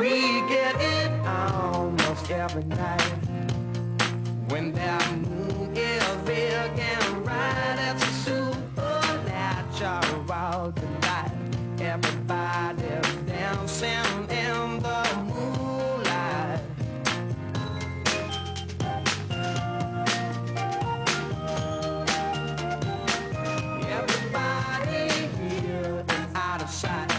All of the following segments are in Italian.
We get it almost every night. When that moon is big and bright, it's a supernatural delight. Everybody's dancing in the moonlight. Everybody here is out of sight.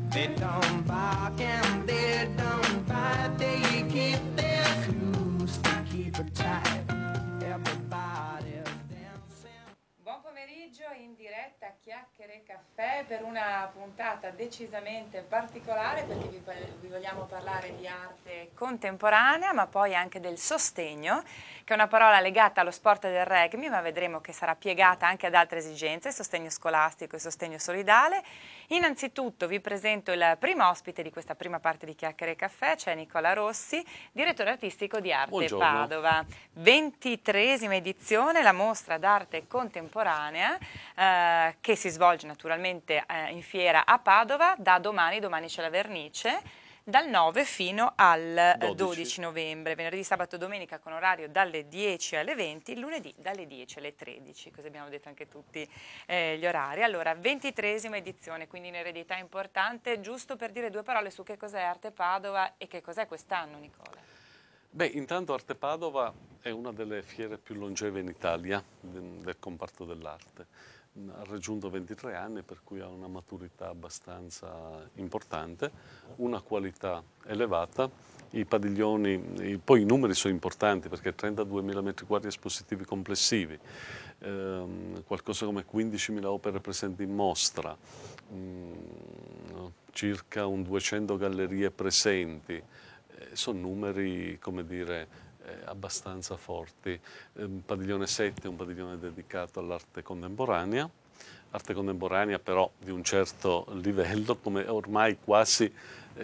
They don't bark and they don't bite. They keep their clues to keep it tight. Everybody's dancing. Buon pomeriggio in diretta a Chiacchiere Caffè per una puntata decisamente particolare, perché vi vogliamo parlare di arte contemporanea, ma poi anche del sostegno, che è una parola legata allo sport del rugby, ma vedremo che sarà piegata anche ad altre esigenze, sostegno scolastico e sostegno solidale. Innanzitutto vi presento il primo ospite di questa prima parte di Chiacchiere Caffè, c'è Nicola Rossi, direttore artistico di Arte Buongiorno. Padova. 23esima edizione, la mostra d'arte contemporanea che si svolge naturalmente in fiera a Padova da domani c'è la vernice, dal 9 fino al 12 novembre, venerdì, sabato e domenica con orario dalle 10 alle 20, lunedì dalle 10 alle 13, così abbiamo detto anche tutti gli orari. Allora, 23esima edizione, quindi un'eredità importante, giusto per dire due parole su che cos'è Arte Padova e che cos'è quest'anno, Nicola. Beh, intanto Arte Padova è una delle fiere più longeve in Italia del comparto dell'arte. Ha raggiunto 23 anni, per cui ha una maturità abbastanza importante, una qualità elevata. I padiglioni, poi i numeri sono importanti perché 32.000 metri quadri espositivi complessivi, qualcosa come 15.000 opere presenti in mostra, circa un 200 gallerie presenti. Sono numeri, come dire, abbastanza forti. Padiglione 7 è un padiglione dedicato all'arte contemporanea però di un certo livello, come ormai quasi,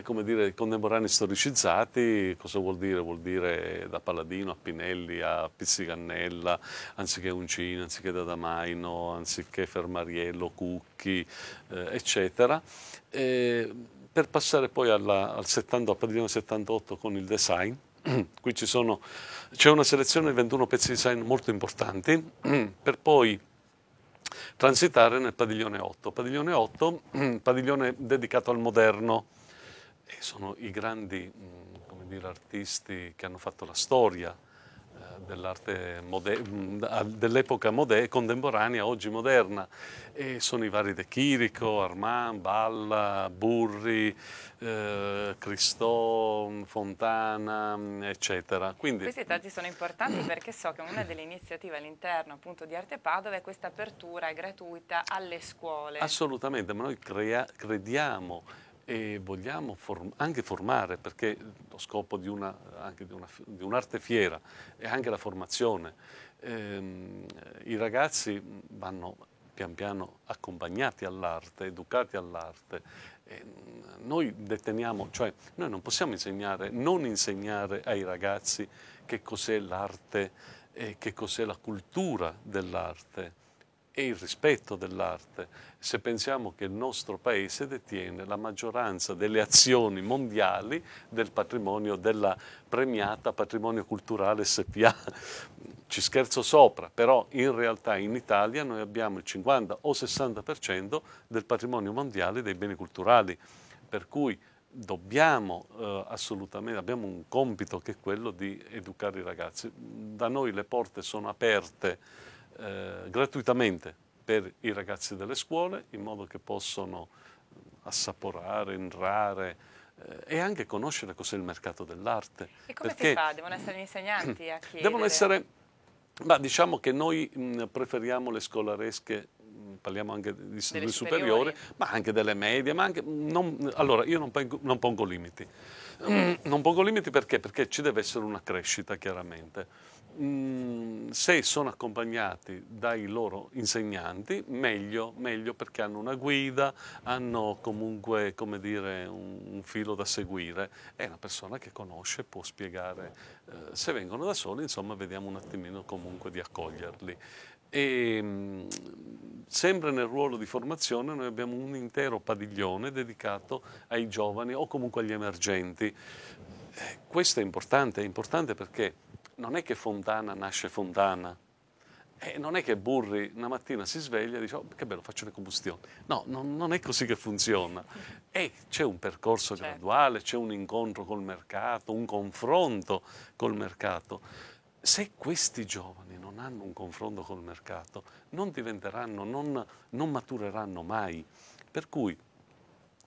come dire, contemporanei storicizzati. Cosa vuol dire? Vuol dire da Palladino a Pinelli a Pizzicannella, anziché Uncini, anziché Dadamaino, anziché Fermariello, Cucchi, eccetera. Per passare poi al padiglione 78 con il design. Qui c'è una selezione di 21 pezzi di design molto importanti, per poi transitare nel padiglione 8. Padiglione 8, padiglione dedicato al moderno, e sono i grandi, come dire, artisti che hanno fatto la storia dell'arte dell'epoca contemporanea, oggi moderna, e sono i vari De Chirico, Armand, Balla, Burri, Cristò, Fontana, eccetera. Quindi, questi tratti sono importanti perché so che una delle iniziative all'interno appunto di Arte Padova è questa apertura gratuita alle scuole. Assolutamente, ma noi crediamo e vogliamo anche formare, perché lo scopo di un'arte fiera è anche la formazione. I ragazzi vanno pian piano accompagnati all'arte, educati all'arte. Noi deteniamo, cioè noi non possiamo non insegnare ai ragazzi che cos'è l'arte e che cos'è la cultura dell'arte e il rispetto dell'arte, se pensiamo che il nostro paese detiene la maggioranza delle azioni mondiali del patrimonio, della premiata Patrimonio Culturale SPA. Ci scherzo sopra, però in realtà in Italia noi abbiamo il 50 o 60% del patrimonio mondiale dei beni culturali, per cui dobbiamo assolutamente, abbiamo un compito che è quello di educare i ragazzi. Da noi le porte sono aperte gratuitamente per i ragazzi delle scuole, in modo che possono assaporare, entrare e anche conoscere cos'è il mercato dell'arte. E come si fa? Devono essere gli insegnanti a chiedere? Devono essere, ma diciamo che noi preferiamo le scolaresche, parliamo anche di istituti superiori, ma anche delle medie, ma anche, allora io non pongo limiti. Non pongo limiti perché ci deve essere una crescita, chiaramente. Se sono accompagnati dai loro insegnanti, meglio perché hanno una guida, hanno comunque, come dire, un filo da seguire, è una persona che conosce, può spiegare. Se vengono da soli, insomma, vediamo un attimino comunque di accoglierli. E sempre nel ruolo di formazione noi abbiamo un intero padiglione dedicato ai giovani o comunque agli emergenti. Questo è importante perché non è che Fontana nasce Fontana, non è che Burri una mattina si sveglia e dice oh, che bello, faccio le combustioni. No, non è così che funziona. E c'è un percorso graduale, c'è un incontro col mercato, un confronto col mercato. Se questi giovani non hanno un confronto col mercato, non diventeranno, non matureranno mai. Per cui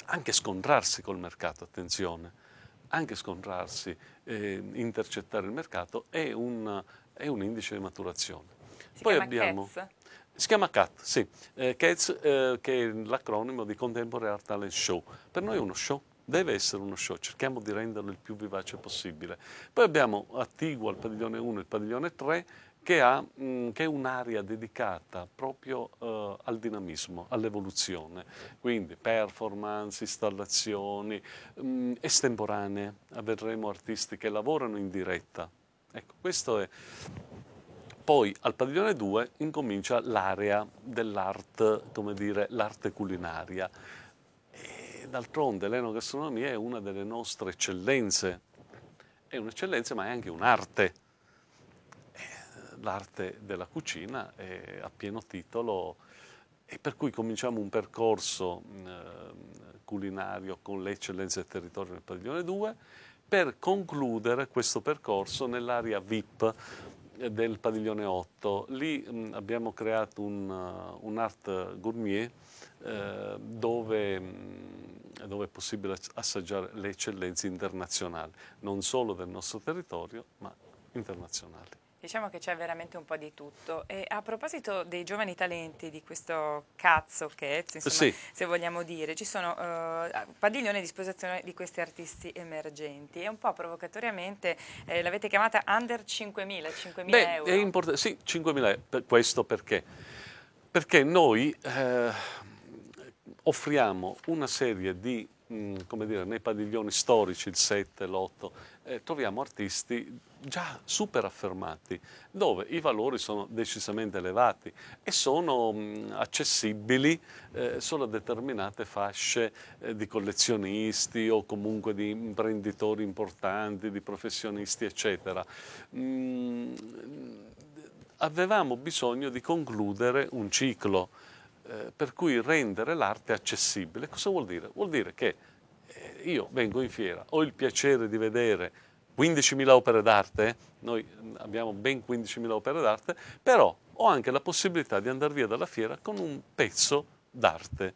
anche scontrarsi col mercato, attenzione, anche scontrarsi, intercettare il mercato è un indice di maturazione. Si Poi chiama abbiamo, CATS? si chiama CAT, sì, CATS, che è l'acronimo di Contemporary Art Talent Show. Per noi è uno show, deve essere uno show, cerchiamo di renderlo il più vivace possibile. Poi abbiamo attiguo al padiglione 1 e il padiglione 3 che è un'area dedicata proprio al dinamismo, all'evoluzione, quindi performance, installazioni, estemporanee, avremo artisti che lavorano in diretta. Ecco, questo è. Poi al padiglione 2 incomincia l'area dell'arte, come dire, l'arte culinaria. E d'altronde l'enogastronomia è una delle nostre eccellenze. È un'eccellenza ma è anche un'arte. L'arte della cucina è a pieno titolo e per cui cominciamo un percorso culinario con le eccellenze del territorio nel padiglione 2 per concludere questo percorso nell'area VIP del padiglione 8. Lì abbiamo creato un art gourmet dove è possibile assaggiare le eccellenze internazionali, non solo del nostro territorio, ma internazionali. Diciamo che c'è veramente un po' di tutto. E a proposito dei giovani talenti, di questo cazzo insomma, Sì. se vogliamo dire, ci sono padiglioni a disposizione di questi artisti emergenti e un po' provocatoriamente l'avete chiamata Under 5.000 euro. È importante, sì, 5.000 euro. Questo perché? Perché noi offriamo una serie di, come dire, nei padiglioni storici, il 7, l'8, troviamo artisti già super affermati, dove i valori sono decisamente elevati e sono accessibili solo a determinate fasce di collezionisti o comunque di imprenditori importanti, di professionisti, eccetera. Avevamo bisogno di concludere un ciclo per cui rendere l'arte accessibile. Cosa vuol dire? Vuol dire che io vengo in fiera, ho il piacere di vedere 15.000 opere d'arte, noi abbiamo ben 15.000 opere d'arte, però ho anche la possibilità di andare via dalla fiera con un pezzo d'arte.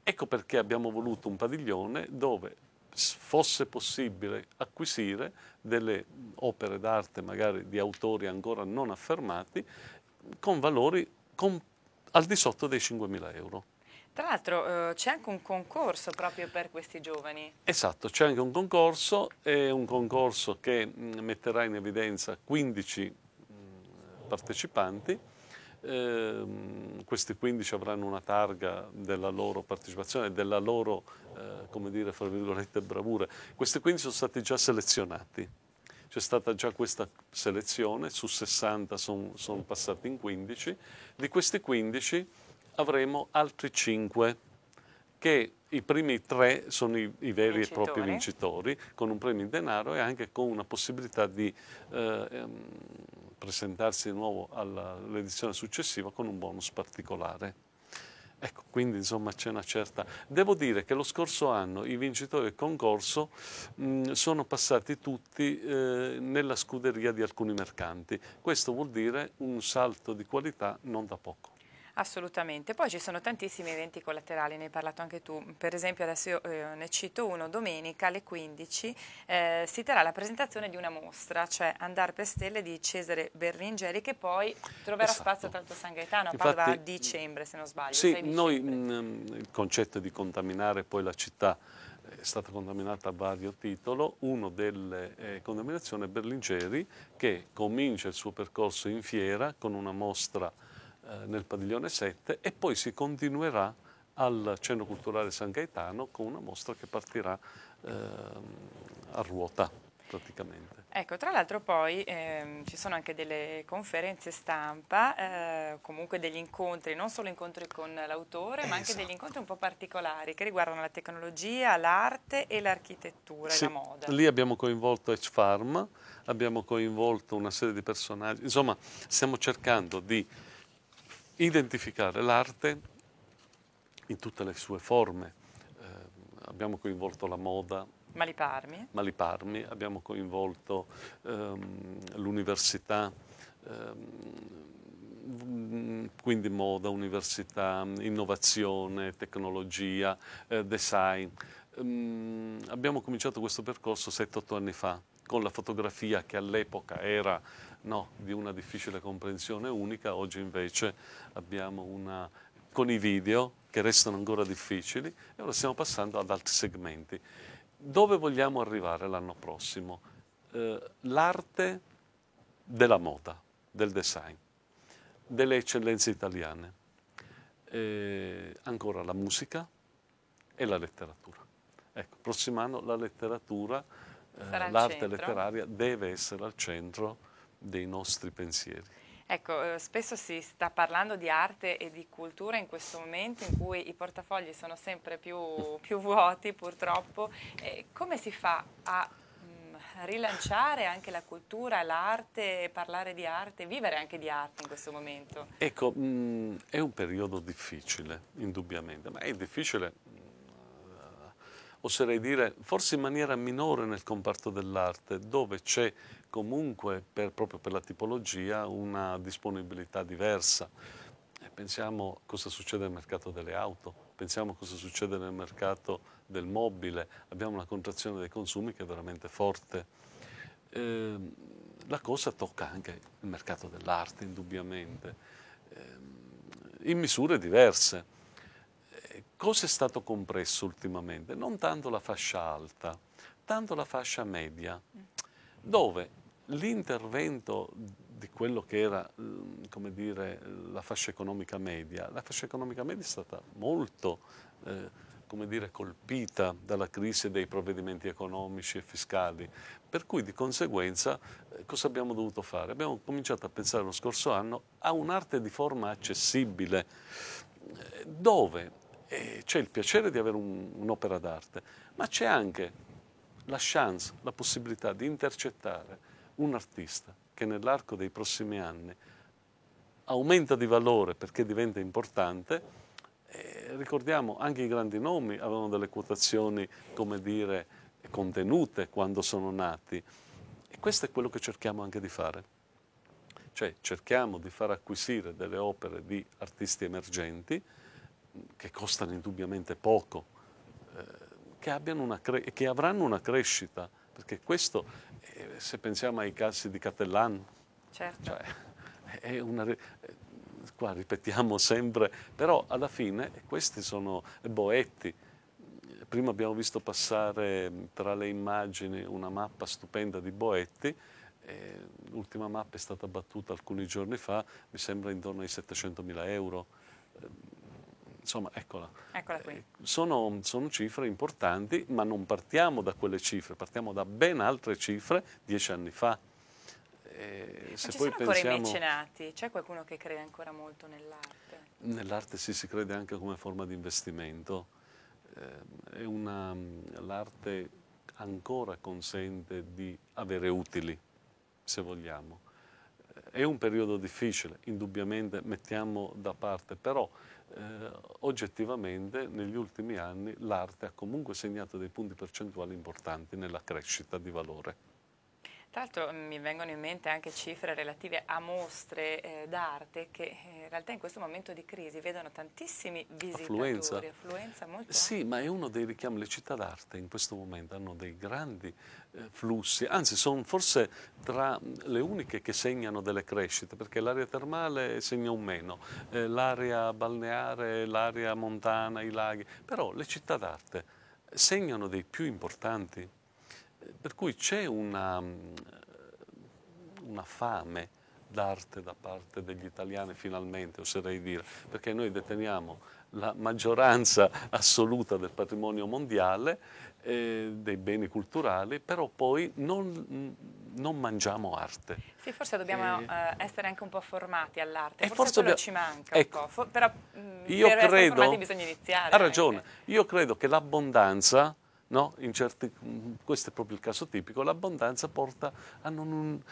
Ecco perché abbiamo voluto un padiglione dove fosse possibile acquisire delle opere d'arte, magari di autori ancora non affermati, con valori al di sotto dei 5.000 euro. Tra l'altro c'è anche un concorso proprio per questi giovani. Esatto, c'è anche un concorso, è un concorso che metterà in evidenza 15 partecipanti. Questi 15 avranno una targa della loro partecipazione, della loro, come dire, fra virgolette, bravura. Questi 15 sono stati già selezionati. C'è stata già questa selezione, su 60 sono passati in 15. Di questi 15 avremo altri 5 che i primi 3 sono i veri e propri vincitori, con un premio in denaro e anche con una possibilità di presentarsi di nuovo all'edizione successiva con un bonus particolare. Ecco, quindi insomma c'è una certa. Devo dire che lo scorso anno i vincitori del concorso sono passati tutti nella scuderia di alcuni mercanti. Questo vuol dire un salto di qualità non da poco. Assolutamente, poi ci sono tantissimi eventi collaterali, ne hai parlato anche tu, per esempio adesso io ne cito uno, domenica alle 15 si terrà la presentazione di una mostra, cioè Andar per Stelle di Cesare Berlingeri, che poi troverà spazio tra l'altro a San Gaetano, a Padova a dicembre se non sbaglio. Sì, noi il concetto di contaminare poi la città è stata contaminata a vario titolo. Uno delle contaminazioni è Berlingeri, che comincia il suo percorso in fiera con una mostra nel padiglione 7 e poi si continuerà al Centro Culturale San Gaetano con una mostra che partirà a ruota. praticamente. Ecco, tra l'altro poi ci sono anche delle conferenze stampa, comunque degli incontri, non solo incontri con l'autore, ma anche degli incontri un po' particolari che riguardano la tecnologia, l'arte e l'architettura e la Sì, moda. lì abbiamo coinvolto H-Farm, abbiamo coinvolto una serie di personaggi, insomma stiamo cercando di identificare l'arte in tutte le sue forme. Abbiamo coinvolto la moda, Maliparmi? Maliparmi, abbiamo coinvolto l'università, quindi moda, università, innovazione, tecnologia, design. Abbiamo cominciato questo percorso 7-8 anni fa con la fotografia che all'epoca era di una difficile comprensione unica, oggi invece abbiamo con i video che restano ancora difficili e ora stiamo passando ad altri segmenti. Dove vogliamo arrivare l'anno prossimo? L'arte della moda, del design, delle eccellenze italiane, ancora la musica e la letteratura. Ecco, prossimo anno la letteratura, l'arte letteraria deve essere al centro dei nostri pensieri. Ecco, spesso si sta parlando di arte e di cultura in questo momento in cui i portafogli sono sempre più vuoti purtroppo. Come si fa a rilanciare anche la cultura, l'arte, parlare di arte, vivere anche di arte in questo momento? Ecco, è un periodo difficile, indubbiamente, ma è difficile, oserei dire, forse in maniera minore nel comparto dell'arte, dove c'è comunque, proprio per la tipologia, una disponibilità diversa. Pensiamo cosa succede nel mercato delle auto, pensiamo cosa succede nel mercato del mobile, abbiamo una contrazione dei consumi che è veramente forte. La cosa tocca anche il mercato dell'arte, indubbiamente, in misure diverse. Cosa è stato compresso ultimamente? Non tanto la fascia alta, tanto la fascia media, dove l'intervento di quello che era, come dire, la fascia economica media è stata molto, come dire, colpita dalla crisi dei provvedimenti economici e fiscali, per cui di conseguenza cosa abbiamo dovuto fare? Abbiamo cominciato a pensare lo scorso anno a un'arte di forma accessibile, dove c'è il piacere di avere un'opera d'arte, ma c'è anche la chance, la possibilità di intercettare un artista che nell'arco dei prossimi anni aumenta di valore perché diventa importante. Ricordiamo, anche i grandi nomi avevano delle quotazioni, come dire, contenute quando sono nati, e questo è quello che cerchiamo anche di fare. Cioè cerchiamo di far acquisire delle opere di artisti emergenti che costano indubbiamente poco, che avranno una crescita, perché questo, se pensiamo ai casi di Cattelan, Certo. cioè, qua ripetiamo sempre, però alla fine questi sono Boetti. Prima abbiamo visto passare tra le immagini una mappa stupenda di Boetti, l'ultima mappa è stata battuta alcuni giorni fa, mi sembra intorno ai 700.000 euro. Insomma, eccola. Eccola qui. Sono cifre importanti, ma non partiamo da quelle cifre, partiamo da ben altre cifre 10 anni fa. Se ci sono ancora i mecenati? C'è qualcuno che crede ancora molto nell'arte? Nell'arte si crede anche come forma di investimento. L'arte ancora consente di avere utili, se vogliamo. È un periodo difficile, indubbiamente mettiamo da parte, però oggettivamente negli ultimi anni l'arte ha comunque segnato dei punti percentuali importanti nella crescita di valore. Tra l'altro mi vengono in mente anche cifre relative a mostre d'arte che in realtà in questo momento di crisi vedono tantissimi visitatori, affluenza molto Sì, ma è uno dei richiami. Le città d'arte in questo momento hanno dei grandi flussi, anzi sono forse tra le uniche che segnano delle crescite, perché l'area termale segna un meno, l'area balneare, l'area montana, i laghi, però le città d'arte segnano dei più importanti. Per cui c'è una fame d'arte da parte degli italiani finalmente, oserei dire, perché noi deteniamo la maggioranza assoluta del patrimonio mondiale, dei beni culturali, però poi non mangiamo arte. Sì, forse dobbiamo essere anche un po' formati all'arte, E forse forse quello ci manca un ecco, po', però io per essere credo, formati bisogna iniziare ha ragione, anche. io credo che l'abbondanza, no? Questo è proprio il caso tipico, l'abbondanza porta a non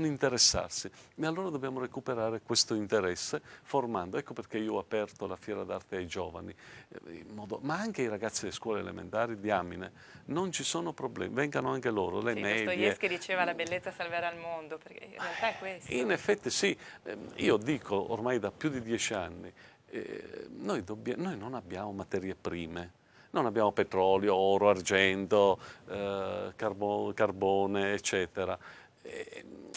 interessarsi. E allora dobbiamo recuperare questo interesse formando. Ecco perché io ho aperto la fiera d'arte ai giovani, ma anche ai ragazzi delle scuole elementari, diamine, non ci sono problemi, vengano anche loro, le Sì, medie. Dostoevsky diceva la bellezza salverà il mondo, perché in realtà è questo. In effetti sì, io dico ormai da più di 10 anni, noi non abbiamo materie prime, non abbiamo petrolio, oro, argento, carbone, eccetera.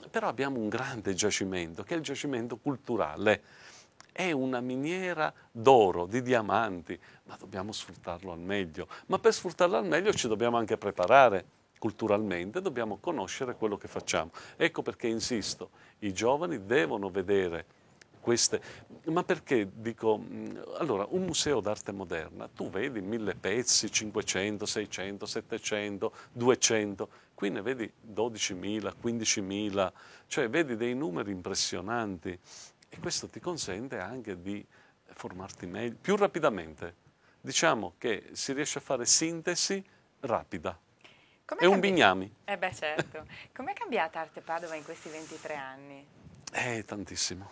Però abbiamo un grande giacimento, che è il giacimento culturale. È una miniera d'oro, di diamanti, ma dobbiamo sfruttarlo al meglio. Ma per sfruttarlo al meglio ci dobbiamo anche preparare culturalmente, dobbiamo conoscere quello che facciamo. Ecco perché insisto, i giovani devono vedere queste. Ma perché dico, allora, un museo d'arte moderna, tu vedi 1000 pezzi, 500, 600, 700, 200, qui ne vedi 12.000, 15.000, cioè vedi dei numeri impressionanti e questo ti consente anche di formarti meglio, più rapidamente. Diciamo che si riesce a fare sintesi rapida. Com'è È un cambi- bignami. beh, certo. Com'è cambiata Arte Padova in questi 23 anni? Tantissimo.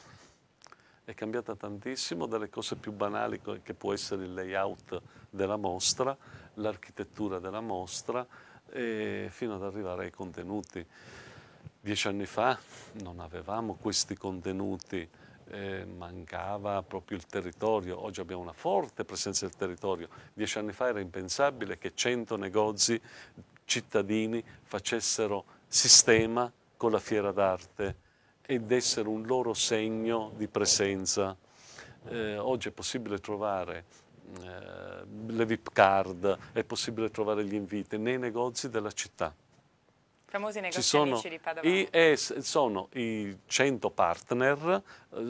È cambiata tantissimo, dalle cose più banali che può essere il layout della mostra, l'architettura della mostra, fino ad arrivare ai contenuti. 10 anni fa non avevamo questi contenuti, mancava proprio il territorio. Oggi abbiamo una forte presenza del territorio. 10 anni fa era impensabile che 100 negozi cittadini facessero sistema con la fiera d'arte ed essere un loro segno di presenza. Oggi è possibile trovare le VIP card, è possibile trovare gli inviti nei negozi della città. Famosi Ci negozi sono amici di Padova. sono i 100 partner,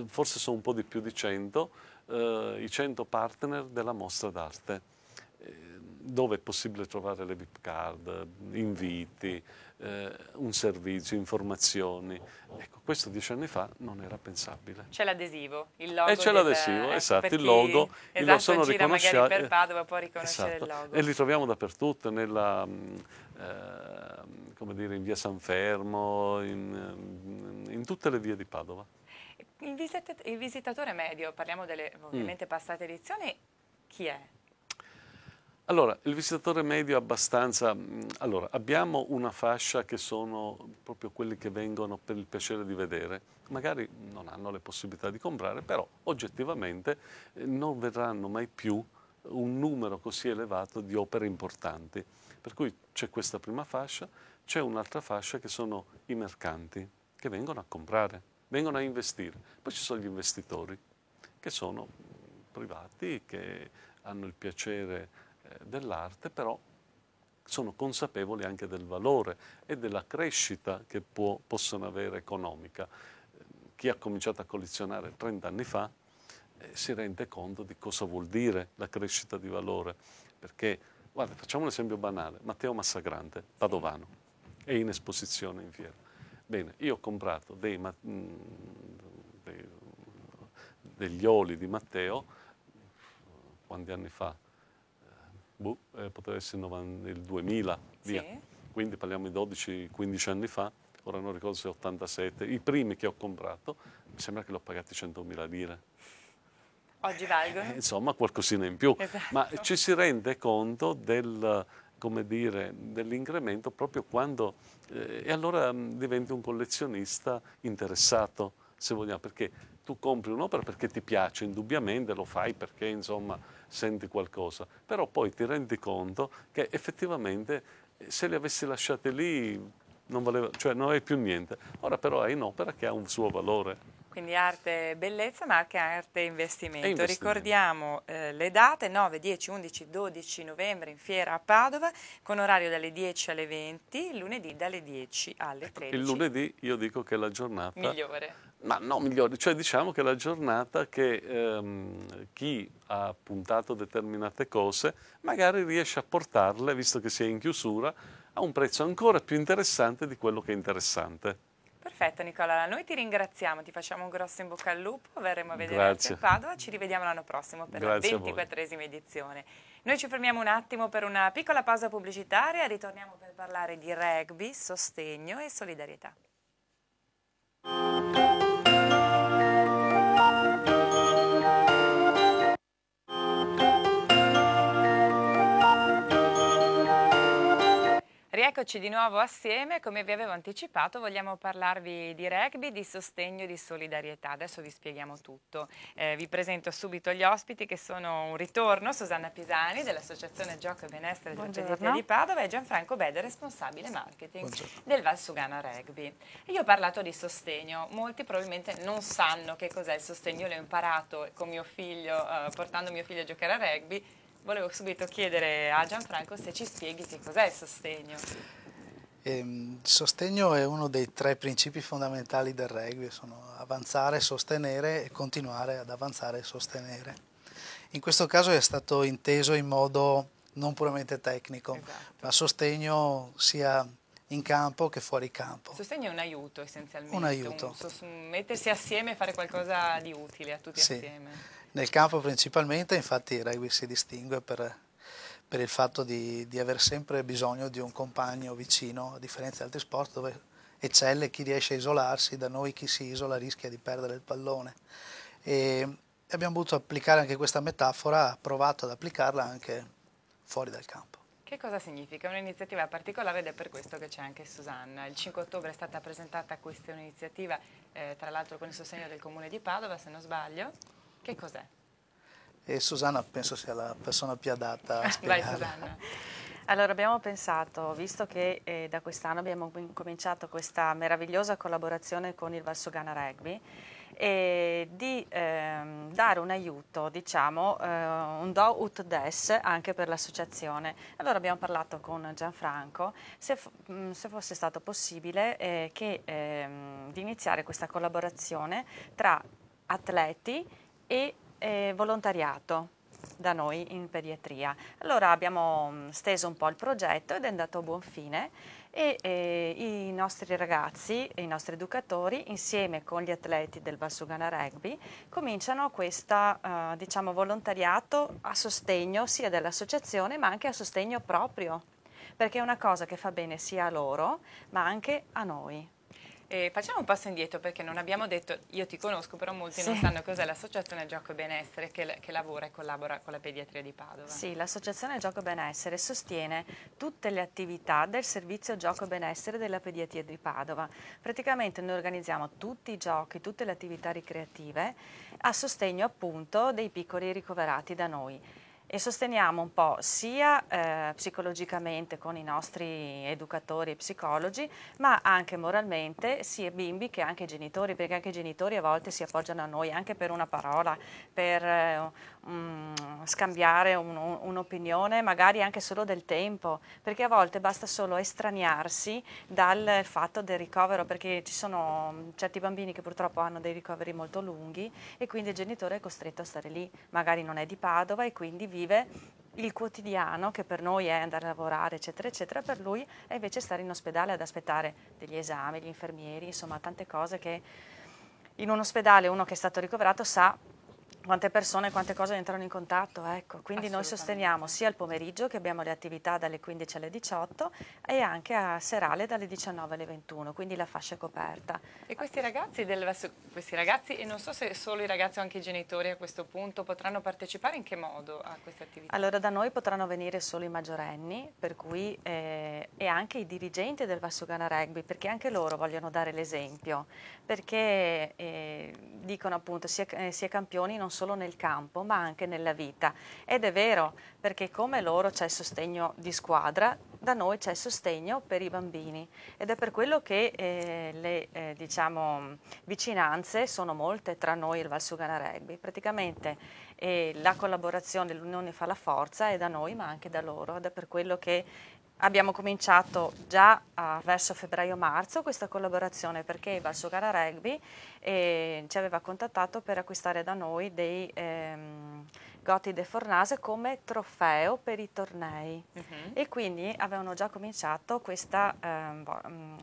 forse sono un po' di più di 100, i 100 partner della mostra d'arte, dove è possibile trovare le VIP card, inviti, un servizio, informazioni. Ecco, questo 10 anni fa non era pensabile. C'è l'adesivo, il E logo c'è del... l'adesivo, Ecco, esatto, per il chi logo, esatto, sono gira magari per riconosciabili. Padova può riconoscere il Esatto, logo. e li troviamo dappertutto, come dire, in via San Fermo, in tutte le vie di Padova. Il visitatore medio, parliamo delle ovviamente passate edizioni, chi è? Allora, il visitatore medio è abbastanza. Allora, abbiamo una fascia che sono proprio quelli che vengono per il piacere di vedere. Magari non hanno le possibilità di comprare, però oggettivamente non verranno mai più un numero così elevato di opere importanti. Per cui c'è questa prima fascia, c'è un'altra fascia che sono i mercanti, che vengono a comprare, vengono a investire. Poi ci sono gli investitori, che sono privati, che hanno il piacere dell'arte, però sono consapevoli anche del valore e della crescita che possono avere economica. Chi ha cominciato a collezionare 30 anni fa si rende conto di cosa vuol dire la crescita di valore, perché, guarda, facciamo un esempio banale, Matteo Massagrande, padovano, è in esposizione in fiera. Bene, io ho comprato degli oli di Matteo, quanti anni fa? Poteva essere il 2000, via. Sì. Quindi parliamo di 12-15 anni fa, ora non ricordo se 87. I primi che ho comprato, mi sembra che l'ho pagati 100.000 lire. Oggi valgono? Insomma, qualcosina in più. Esatto. Ma ci si rende conto come dire, dell'incremento proprio quando. E allora diventi un collezionista interessato, se vogliamo, perché tu compri un'opera perché ti piace, indubbiamente lo fai perché insomma senti qualcosa, però poi ti rendi conto che effettivamente se li avessi lasciate lì non valeva, cioè non avevi più niente. Ora però hai un'opera che ha un suo valore. Quindi arte bellezza ma anche arte investimento. investimento. Ricordiamo le date 9, 10, 11, 12 novembre in fiera a Padova con orario dalle 10 alle 20, il lunedì dalle 10 alle 13. Il lunedì io dico che è la giornata Migliore. ma no, migliore, cioè diciamo che è la giornata che chi ha puntato determinate cose magari riesce a portarle, visto che si è in chiusura, a un prezzo ancora più interessante di quello che è interessante. Perfetto Nicola, noi ti ringraziamo, ti facciamo un grosso in bocca al lupo, verremo a vederci Grazie. a Padova, ci rivediamo l'anno prossimo per Grazie a la voi. 24esima edizione. Noi ci fermiamo un attimo per una piccola pausa pubblicitaria, ritorniamo per parlare di rugby, sostegno e solidarietà. Rieccoci di nuovo assieme, come vi avevo anticipato vogliamo parlarvi di rugby, di sostegno e di solidarietà. Adesso vi spieghiamo tutto. Vi presento subito gli ospiti che sono un ritorno, Susanna Pisani dell'Associazione Gioco e Benessere della Pediatria di Padova e Gianfranco Bede, responsabile marketing del Valsugana Rugby. Io ho parlato di sostegno, molti probabilmente non sanno che cos'è il sostegno, io l'ho imparato con mio figlio, portando mio figlio a giocare a rugby. Volevo subito chiedere a Gianfranco se ci spieghi che cos'è il sostegno. Il sostegno è uno dei 3 principi fondamentali del rugby, sono avanzare, sostenere e continuare ad avanzare e sostenere. In questo caso è stato inteso in modo non puramente tecnico, Esatto. ma sostegno sia in campo che fuori campo. Il sostegno è un aiuto essenzialmente, Un aiuto. Mettersi assieme e fare qualcosa di utile a tutti Sì. assieme. Nel campo principalmente, infatti il rugby si distingue per il fatto di aver sempre bisogno di un compagno vicino, a differenza di altri sport dove eccelle chi riesce a isolarsi, da noi chi si isola rischia di perdere il pallone. E abbiamo voluto applicare anche questa metafora, provato ad applicarla anche fuori dal campo. Che cosa significa? Un'iniziativa particolare ed è per questo che c'è anche Susanna. Il 5 ottobre è stata presentata questa iniziativa, tra l'altro con il sostegno del Comune di Padova, se non sbaglio. Che cos'è? E Susanna penso sia la persona più adatta a Vai spiegare. Susanna. Allora abbiamo pensato, visto che da quest'anno abbiamo cominciato questa meravigliosa collaborazione con il Valsugana Rugby, di dare un aiuto, diciamo, un do ut des anche per l'associazione. Allora abbiamo parlato con Gianfranco se fosse stato possibile di iniziare questa collaborazione tra atleti e volontariato da noi in pediatria. Allora abbiamo steso un po' il progetto ed è andato a buon fine e i nostri ragazzi e i nostri educatori insieme con gli atleti del Valsugana Rugby cominciano questo diciamo volontariato a sostegno sia dell'associazione ma anche a sostegno proprio, perché è una cosa che fa bene sia a loro ma anche a noi. Facciamo un passo indietro perché non abbiamo detto, io ti conosco, però molti non sanno cos'è l'Associazione Gioco e Benessere che lavora e collabora con la Pediatria di Padova. Sì, l'Associazione Gioco e Benessere sostiene tutte le attività del servizio Gioco e Benessere della Pediatria di Padova. Praticamente noi organizziamo tutti i giochi, tutte le attività ricreative a sostegno appunto dei piccoli ricoverati da noi. E sosteniamo un po' sia psicologicamente con i nostri educatori e psicologi, ma anche moralmente sia bimbi che anche genitori, perché anche i genitori a volte si appoggiano a noi anche per una parola, per scambiare un'opinione, magari anche solo del tempo, perché a volte basta solo estraniarsi dal fatto del ricovero, perché ci sono certi bambini che purtroppo hanno dei ricoveri molto lunghi e quindi il genitore è costretto a stare lì, magari non è di Padova e quindi vive il quotidiano che per noi è andare a lavorare eccetera eccetera, per lui è invece stare in ospedale ad aspettare degli esami, gli infermieri, insomma tante cose che in un ospedale uno che è stato ricoverato sa quante persone, quante cose entrano in contatto, ecco. Quindi noi sosteniamo sia il pomeriggio che abbiamo le attività dalle 15 alle 18 e anche a serale dalle 19 alle 21, quindi la fascia è coperta. E questi ragazzi, e non so se solo i ragazzi o anche i genitori a questo punto potranno partecipare, in che modo a queste attività? Allora da noi potranno venire solo i maggiorenni, per cui e anche i dirigenti del Valsugana Rugby, perché anche loro vogliono dare l'esempio, perché dicono appunto sia campioni non solo nel campo ma anche nella vita. Ed è vero, perché come loro c'è il sostegno di squadra, da noi c'è il sostegno per i bambini, ed è per quello che le diciamo, vicinanze sono molte tra noi e il Valsugana Rugby. Praticamente la collaborazione, l'unione fa la forza, è da noi ma anche da loro, ed è per quello che abbiamo cominciato già verso febbraio-marzo questa collaborazione, perché il Valsugana Rugby ci aveva contattato per acquistare da noi dei Gotti de Fornase come trofeo per i tornei, e quindi avevano già cominciato questa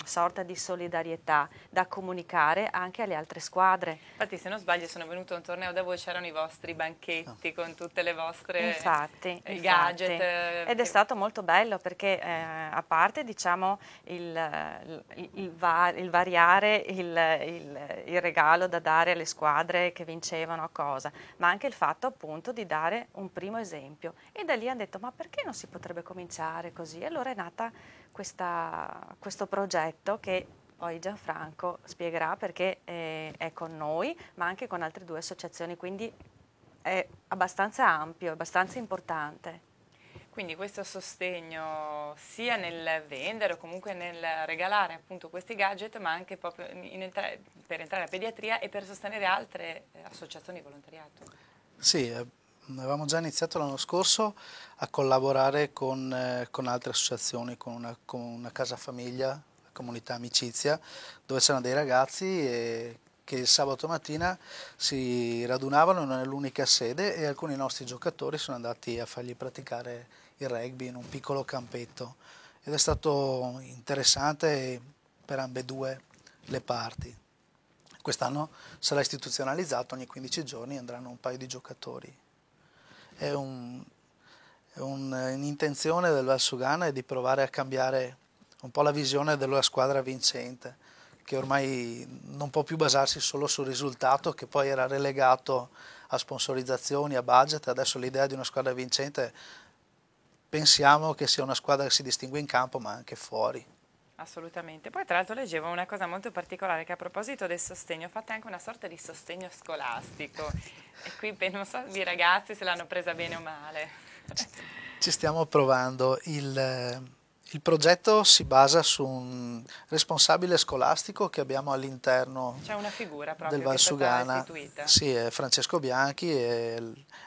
sorta di solidarietà da comunicare anche alle altre squadre. Infatti, se non sbaglio, sono venuto a un torneo da voi, c'erano i vostri banchetti con tutte le vostre Infatti. gadget. Ed è stato molto bello perché a parte diciamo il variare il regalo da dare alle squadre che vincevano a cosa, ma anche il fatto appunto di dare un primo esempio, e da lì hanno detto ma perché non si potrebbe cominciare così? E allora è nata questo progetto che poi Gianfranco spiegherà, perché è con noi ma anche con altre 2 associazioni, quindi è abbastanza ampio, abbastanza importante. Quindi questo sostegno sia nel vendere o comunque nel regalare appunto questi gadget, ma anche proprio per entrare alla pediatria e per sostenere altre associazioni di volontariato. Sì, avevamo già iniziato l'anno scorso a collaborare con altre associazioni, con una casa famiglia, la comunità amicizia, dove c'erano dei ragazzi che il sabato mattina si radunavano nell'unica sede, e alcuni nostri giocatori sono andati a fargli praticare il rugby in un piccolo campetto, ed è stato interessante per ambedue le parti. Quest'anno sarà istituzionalizzato, ogni 15 giorni andranno un paio di giocatori. È un'intenzione del Valsugana è di provare a cambiare un po' la visione della squadra vincente, che ormai non può più basarsi solo sul risultato, che poi era relegato a sponsorizzazioni, a budget. Adesso l'idea di una squadra vincente pensiamo che sia una squadra che si distingue in campo ma anche fuori. Assolutamente. Poi tra l'altro leggevo una cosa molto particolare, che a proposito del sostegno fate anche una sorta di sostegno scolastico, e qui non so i ragazzi se l'hanno presa bene o male. Ci stiamo provando. Il progetto si basa su un responsabile scolastico che abbiamo all'interno C'è una figura proprio del che è stata Valsugana. istituita. Sì, è Francesco Bianchi, è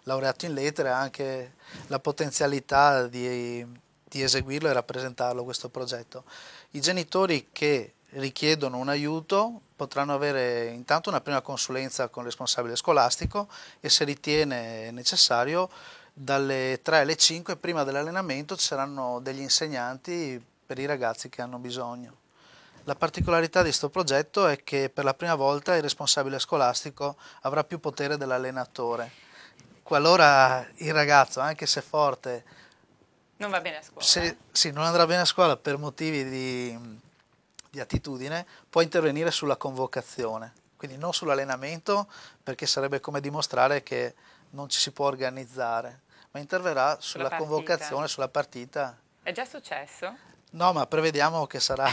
laureato in lettere, ha anche la potenzialità di eseguirlo e rappresentarlo questo progetto. I genitori che richiedono un aiuto potranno avere intanto una prima consulenza con il responsabile scolastico, e se ritiene necessario dalle 3 alle 5 prima dell'allenamento ci saranno degli insegnanti per i ragazzi che hanno bisogno. La particolarità di questo progetto è che per la prima volta il responsabile scolastico avrà più potere dell'allenatore. Qualora il ragazzo, anche se forte, Non va bene a scuola. sì, non andrà bene a scuola per motivi di attitudine, può intervenire sulla convocazione, quindi non sull'allenamento, perché sarebbe come dimostrare che non ci si può organizzare, ma interverrà sulla convocazione, sulla partita. È già successo? No, ma prevediamo che sarà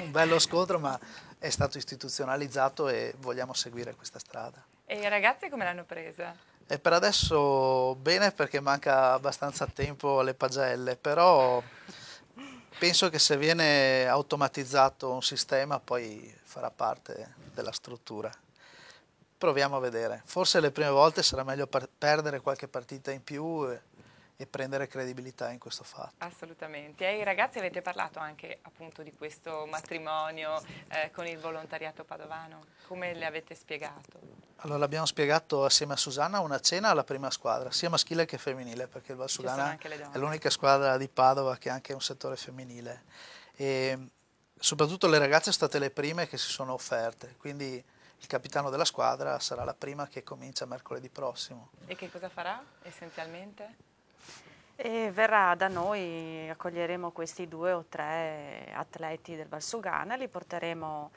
un bello scontro, ma è stato istituzionalizzato e vogliamo seguire questa strada. E i ragazzi come l'hanno presa? E per adesso bene, perché manca abbastanza tempo alle pagelle, però penso che se viene automatizzato un sistema poi farà parte della struttura. Proviamo a vedere. Forse le prime volte sarà meglio perdere qualche partita in più e prendere credibilità in questo fatto. Assolutamente. E ai ragazzi avete parlato anche appunto di questo matrimonio con il volontariato padovano? Come le avete spiegato? Allora, l'abbiamo spiegato assieme a Susanna una cena alla prima squadra, sia maschile che femminile, perché il Valsugana è l'unica squadra di Padova che ha anche un settore femminile. E soprattutto le ragazze sono state le prime che si sono offerte, quindi il capitano della squadra sarà la prima che comincia mercoledì prossimo. E che cosa farà essenzialmente? E verrà da noi, accoglieremo questi 2 o 3 atleti del Valsugana, li porteremo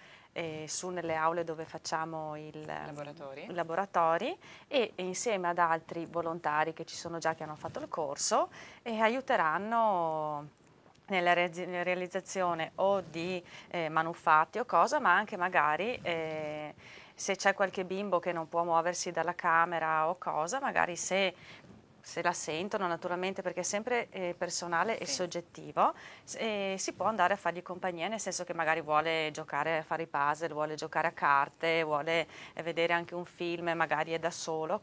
su nelle aule dove facciamo i laboratori, e insieme ad altri volontari che ci sono già, che hanno fatto il corso, e aiuteranno nella realizzazione o di manufatti o cosa, ma anche magari se c'è qualche bimbo che non può muoversi dalla camera o cosa, magari se la sentono naturalmente, perché è sempre personale e soggettivo, si può andare a fargli compagnia, nel senso che magari vuole giocare a fare i puzzle, vuole giocare a carte, vuole vedere anche un film, magari è da solo,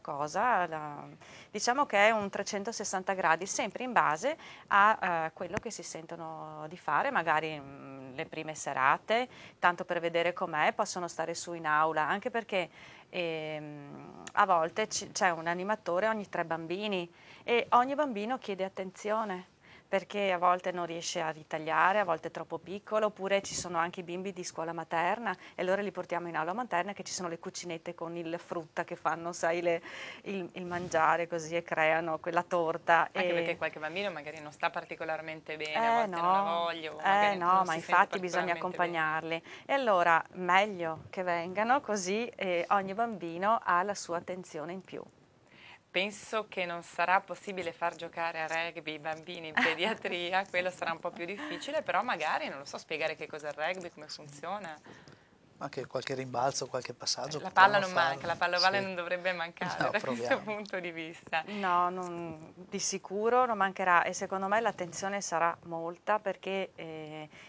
diciamo che è un 360 gradi, sempre in base a quello che si sentono di fare, magari le prime serate, tanto per vedere com'è, possono stare su in aula, anche perché a volte c'è un animatore ogni 3 bambini e ogni bambino chiede attenzione, perché a volte non riesce a ritagliare, a volte è troppo piccolo, oppure ci sono anche i bimbi di scuola materna e allora li portiamo in aula materna, che ci sono le cucinette con il frutta che fanno, sai, il mangiare così, e creano quella torta. Anche perché qualche bambino magari non sta particolarmente bene, a volte non ha voglia, o magari no, non ma si sente infatti bisogna particolarmente accompagnarli. E allora meglio che vengano, così ogni bambino ha la sua attenzione in più. Penso che non sarà possibile far giocare a rugby i bambini in pediatria, quello sarà un po' più difficile, però magari, non lo so, spiegare che cos'è il rugby, come funziona. Anche qualche rimbalzo, qualche passaggio. La palla potremmo non manca, farlo. la pallovale Sì. non dovrebbe mancare No, da questo proviamo. punto di vista. No, di sicuro non mancherà, e secondo me l'attenzione sarà molta, perché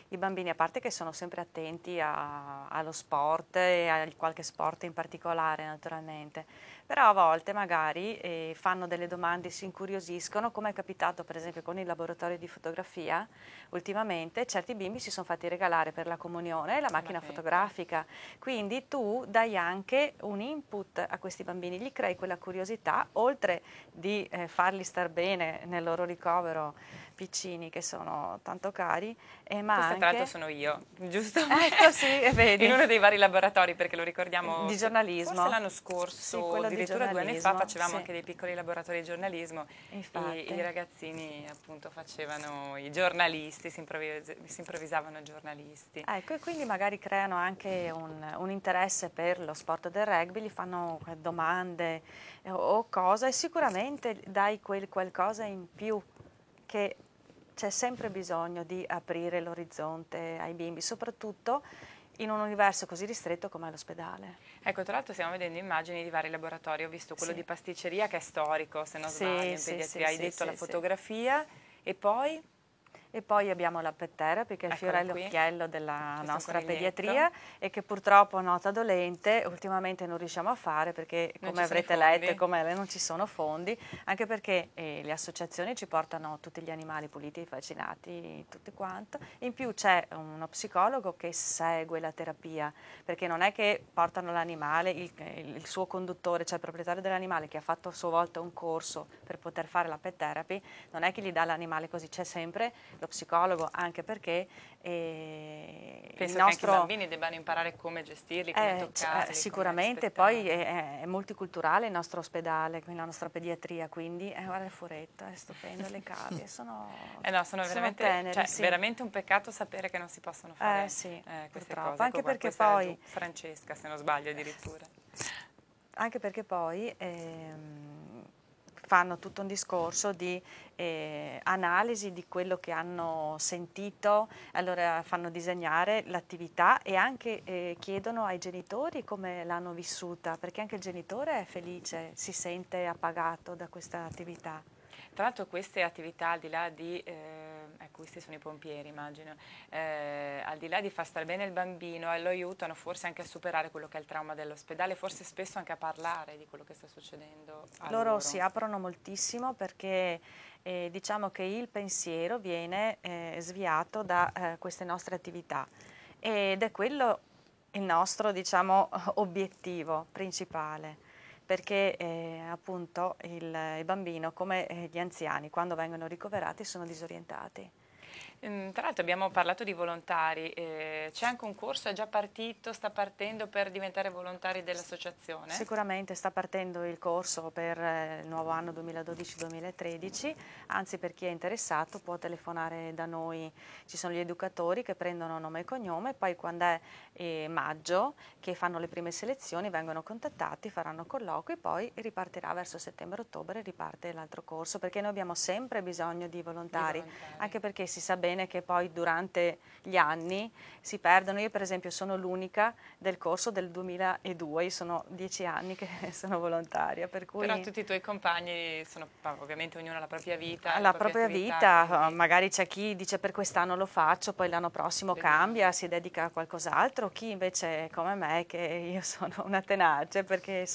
i bambini, a parte che sono sempre attenti allo sport e a qualche sport in particolare naturalmente, però a volte magari fanno delle domande, si incuriosiscono, come è capitato per esempio con il laboratorio di fotografia. Ultimamente certi bimbi si sono fatti regalare per la comunione la macchina fotografica, quindi tu dai anche un input a questi bambini, gli crei quella curiosità, oltre di farli star bene nel loro ricovero, piccini che sono tanto cari, ma Questa anche... tra l'altro sono io, giusto? Ecco, sì, vedi. In uno dei vari laboratori, perché lo ricordiamo Di giornalismo. forse l'anno scorso, Sì, quello di addirittura 2 anni fa, giornalismo, facevamo sì. anche dei piccoli laboratori di giornalismo. Infatti. I ragazzini appunto facevano i giornalisti, si improvvisavano giornalisti. Ecco, e quindi magari creano anche un interesse per lo sport del rugby, gli fanno domande o cose, e sicuramente dai qualcosa in più, che c'è sempre bisogno di aprire l'orizzonte ai bimbi, soprattutto in un universo così ristretto come l'ospedale. Ecco, tra l'altro stiamo vedendo immagini di vari laboratori, ho visto quello Sì. di pasticceria che è storico, se non Sì, sbaglio, in sì, pediatria, sì, hai sì, detto la sì, sì. fotografia, e poi... E poi abbiamo la pet therapy, che è il Eccola fiore qui. all'occhiello della Questo nostra coniglietto. pediatria, e che purtroppo, nota dolente, ultimamente non riusciamo a fare, perché Non come ci sono avrete i fondi. letto e come non ci sono fondi, anche perché le associazioni ci portano tutti gli animali puliti, vaccinati, tutti quanto. In più c'è uno psicologo che segue la terapia, perché non è che portano l'animale, il suo conduttore, cioè il proprietario dell'animale, che ha fatto a sua volta un corso per poter fare la pet therapy, non è che gli dà l'animale così, c'è sempre lo psicologo, anche perché Penso che anche i bambini debbano imparare come gestirli, come toccarli. sicuramente, poi è multiculturale il nostro ospedale, quindi la nostra pediatria, quindi guarda il furetto, è stupendo, le cavie sono veramente, teneri, cioè, sì. veramente un peccato sapere che non si possono fare sì, queste purtroppo. cose. Anche Ecco qua, perché questa era poi... giù, Francesca, se non sbaglio addirittura. Anche perché poi fanno tutto un discorso di analisi di quello che hanno sentito, allora fanno disegnare l'attività, e anche chiedono ai genitori come l'hanno vissuta, perché anche il genitore è felice, si sente appagato da questa attività. Tra l'altro queste attività, al di là di, ecco, questi sono i pompieri immagino, al di là di far stare bene il bambino, lo aiutano forse anche a superare quello che è il trauma dell'ospedale, forse spesso anche a parlare di quello che sta succedendo a loro. Loro si aprono moltissimo, perché diciamo che il pensiero viene sviato da queste nostre attività, ed è quello il nostro, diciamo, obiettivo principale, perché appunto il bambino, come gli anziani, quando vengono ricoverati sono disorientati. Tra l'altro abbiamo parlato di volontari, c'è anche un corso, è già partito, sta partendo per diventare volontari dell'associazione? Sicuramente sta partendo il corso per il nuovo anno 2012-2013, anzi per chi è interessato può telefonare da noi, ci sono gli educatori che prendono nome e cognome, poi quando è maggio che fanno le prime selezioni vengono contattati, faranno colloqui, poi ripartirà verso settembre-ottobre, riparte l'altro corso, perché noi abbiamo sempre bisogno di volontari, anche perché si sa bene che poi durante gli anni si perdono. Io per esempio sono l'unica del corso del 2002, io sono 10 anni che sono volontaria, per cui... Però tutti i tuoi compagni sono ovviamente ognuno ha la propria vita, La le proprie propria attività, vita, quindi magari c'è chi dice per quest'anno lo faccio, poi l'anno prossimo cambia, si dedica a qualcos'altro, chi invece è come me, che io sono una tenace perché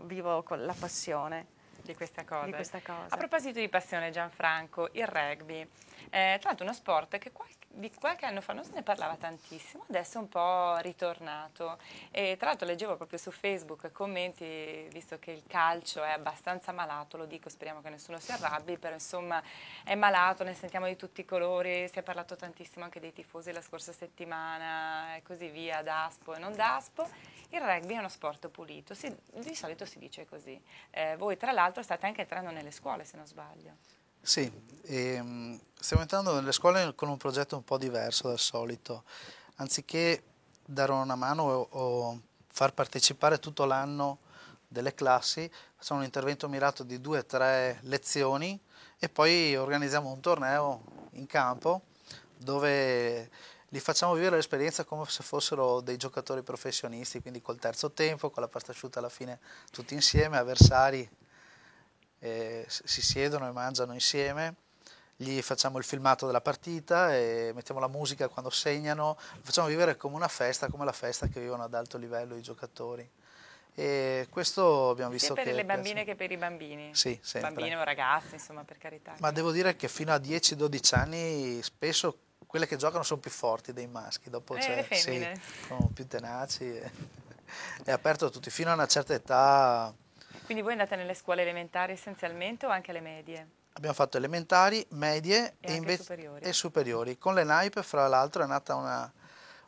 vivo con la passione di questa cosa. di questa cosa. A proposito di passione, Gianfranco, il rugby, tra l'altro uno sport che di qualche anno fa non se ne parlava tantissimo, adesso è un po' ritornato, e tra l'altro leggevo proprio su Facebook commenti, visto che il calcio è abbastanza malato, lo dico, speriamo che nessuno si arrabbi, però insomma è malato, ne sentiamo di tutti i colori, si è parlato tantissimo anche dei tifosi la scorsa settimana e così via, d'Aspo e non d'Aspo. Il rugby è uno sport pulito, di solito si dice così. Voi tra l'altro state anche entrando nelle scuole, se non sbaglio. Sì, stiamo entrando nelle scuole con un progetto un po' diverso dal solito. Anziché dare una mano o far partecipare tutto l'anno delle classi, facciamo un intervento mirato di 2 o 3 lezioni e poi organizziamo un torneo in campo dove li facciamo vivere l'esperienza come se fossero dei giocatori professionisti, quindi col terzo tempo, con la pasta asciutta alla fine tutti insieme, avversari si siedono e mangiano insieme, gli facciamo il filmato della partita e mettiamo la musica quando segnano, lo facciamo vivere come una festa, come la festa che vivono ad alto livello i giocatori. E questo abbiamo visto Sia per che le bambine piace. che per i bambini. Sì, sempre. Bambine o ragazzi, insomma, per carità. Ma devo dire che fino a 10-12 anni spesso quelle che giocano sono più forti dei maschi, dopo le femmine. sì, sono più tenaci, è aperto a tutti, fino a una certa età. Quindi voi andate nelle scuole elementari essenzialmente o anche alle medie? Abbiamo fatto elementari, medie E anche superiori. e superiori. Con le NAIP, fra l'altro, è nata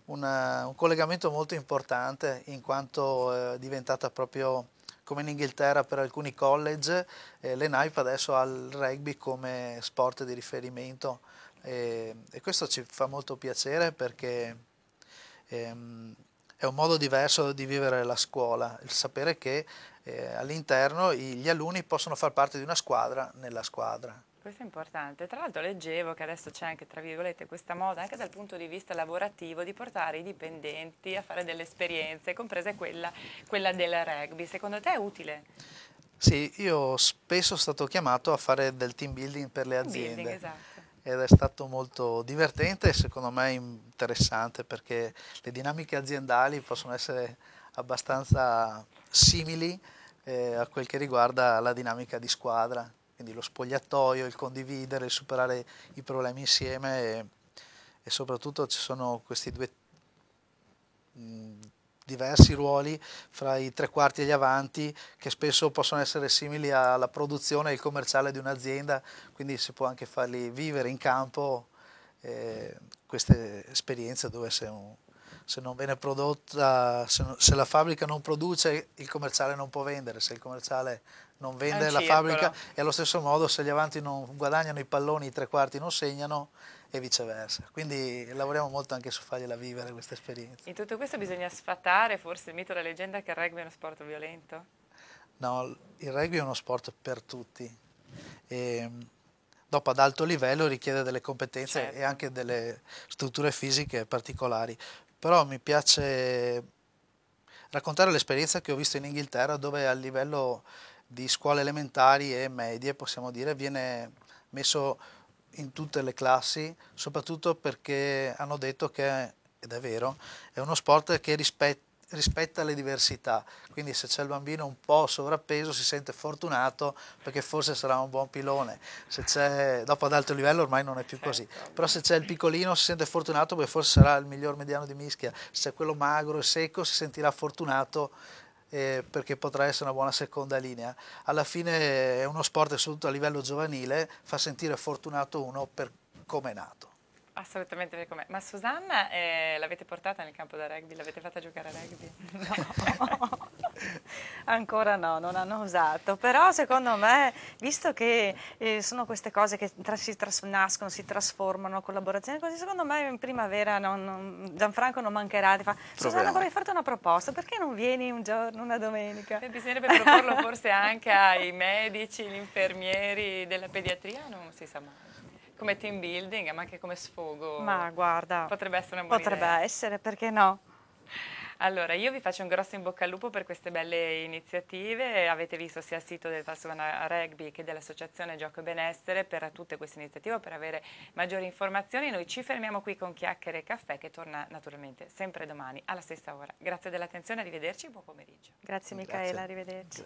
un collegamento molto importante, in quanto è diventata proprio come in Inghilterra per alcuni college, le NAIP adesso ha il rugby come sport di riferimento e questo ci fa molto piacere perché è un modo diverso di vivere la scuola, il sapere che all'interno gli alunni possono far parte di una squadra nella squadra. Questo è importante. Tra l'altro leggevo che adesso c'è anche, tra virgolette, questa moda, anche dal punto di vista lavorativo, di portare i dipendenti a fare delle esperienze, compresa quella del rugby. Secondo te è utile? Sì, io spesso sono stato chiamato a fare del team building per le aziende. Building, esatto. Ed è stato molto divertente e secondo me interessante perché le dinamiche aziendali possono essere abbastanza simili a quel che riguarda la dinamica di squadra, quindi lo spogliatoio, il condividere, il superare i problemi insieme e soprattutto ci sono questi due diversi ruoli fra i tre quarti e gli avanti che spesso possono essere simili alla produzione e il commerciale di un'azienda, quindi si può anche farli vivere in campo queste esperienze dove se non viene prodotta, se la fabbrica non produce, il commerciale non può vendere, se il commerciale non vende la fabbrica e allo stesso modo se gli avanti non guadagnano i palloni, i tre quarti non segnano e viceversa. Quindi lavoriamo molto anche su fargliela vivere questa esperienza. In tutto questo bisogna sfatare forse il mito e la leggenda che il rugby è uno sport violento? No, il rugby è uno sport per tutti. Dopo ad alto livello richiede delle competenze certo. E anche delle strutture fisiche particolari. Però mi piace raccontare l'esperienza che ho visto in Inghilterra dove a livello di scuole elementari e medie, possiamo dire, viene messo in tutte le classi, soprattutto perché hanno detto che, ed è vero, è uno sport che rispetta le diversità, quindi se c'è il bambino un po' sovrappeso si sente fortunato perché forse sarà un buon pilone, se c'è, dopo ad alto livello ormai non è più così, però se c'è il piccolino si sente fortunato perché forse sarà il miglior mediano di mischia, se c'è quello magro e secco si sentirà fortunato perché potrà essere una buona seconda linea. Alla fine è uno sport soprattutto a livello giovanile, fa sentire fortunato uno per come è nato. Assolutamente per com'è. Ma Susanna l'avete portata nel campo da rugby? L'avete fatta giocare a rugby? No, ancora no, non hanno usato, però secondo me, visto che sono queste cose che nascono, si trasformano, collaborazioni così, secondo me in primavera Gianfranco non mancherà di fare, Susanna vorrei farti una proposta, perché non vieni un giorno, una domenica? Bisognerebbe proporlo forse anche ai medici, gli infermieri della pediatria, non si sa mai. come team building, ma anche come sfogo. Ma guarda, potrebbe essere una buona potrebbe idea. essere, perché no? Allora, io vi faccio un grosso in bocca al lupo per queste belle iniziative. Avete visto sia il sito del Valsugana Rugby che dell'Associazione Gioco e Benessere per tutte queste iniziative, per avere maggiori informazioni. Noi ci fermiamo qui con Chiacchiere e Caffè, che torna naturalmente sempre domani alla stessa ora. Grazie dell'attenzione, arrivederci, buon pomeriggio. Grazie Micaela, arrivederci.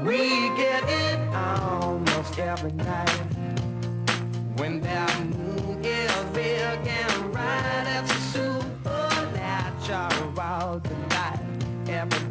We get it almost every night when that moon is big and bright. It's a supernatural delight. Every